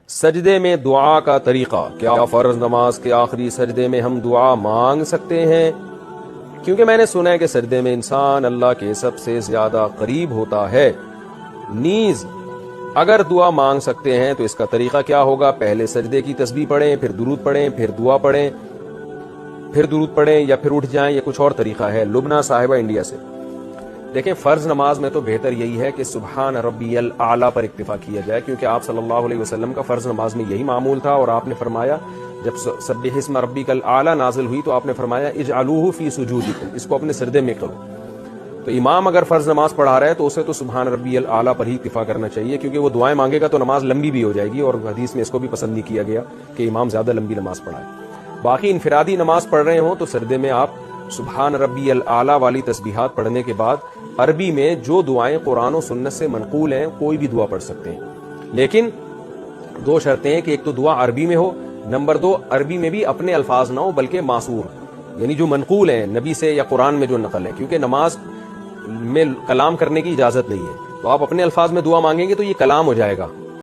سجدے میں دعا کا طریقہ، کیا فرض نماز کے آخری سجدے میں ہم دعا مانگ سکتے ہیں؟ کیونکہ میں نے سنا ہے کہ سجدے میں انسان اللہ کے سب سے زیادہ قریب ہوتا ہے۔ نیز اگر دعا مانگ سکتے ہیں تو اس کا طریقہ کیا ہوگا؟ پہلے سجدے کی تسبیح پڑھیں، پھر درود پڑھیں، پھر دعا پڑھیں، پھر درود پڑھیں، یا پھر اٹھ جائیں، یا کچھ اور طریقہ ہے؟ لبنہ صاحبہ انڈیا سے۔ دیکھیں، فرض نماز میں تو بہتر یہی ہے کہ سبحان ربی الاعلیٰ پر اکتفا کیا جائے، کیونکہ آپ صلی اللہ علیہ وسلم کا فرض نماز میں یہی معمول تھا، اور آپ نے فرمایا جب سبح اسم ربک الاعلیٰ نازل ہوئی تو آپ نے فرمایا اجعلوہ فی سجودکم، اس کو اپنے سجدے میں کرو۔ تو امام اگر فرض نماز پڑھا رہا ہے تو اسے تو سبحان ربی الاعلیٰ پر ہی اکتفا کرنا چاہیے، کیونکہ وہ دعائیں مانگے گا تو نماز لمبی بھی ہو جائے گی، اور حدیث میں اس کو بھی پسند نہیں کیا گیا کہ امام زیادہ لمبی نماز پڑھائے۔ باقی انفرادی نماز پڑھ رہے ہوں تو سجدے میں آپ سبحان ربی الاعلیٰ والی تسبیحات پڑھنے کے بعد عربی میں جو دعائیں قرآن و سنت سے منقول ہیں کوئی بھی دعا پڑھ سکتے ہیں، لیکن دو شرطیں ہیں کہ ایک تو دعا عربی میں ہو، نمبر دو عربی میں بھی اپنے الفاظ نہ ہو بلکہ معصور، یعنی جو منقول ہیں نبی سے یا قرآن میں جو نقل ہے، کیونکہ نماز میں کلام کرنے کی اجازت نہیں ہے، تو آپ اپنے الفاظ میں دعا مانگیں گے تو یہ کلام ہو جائے گا،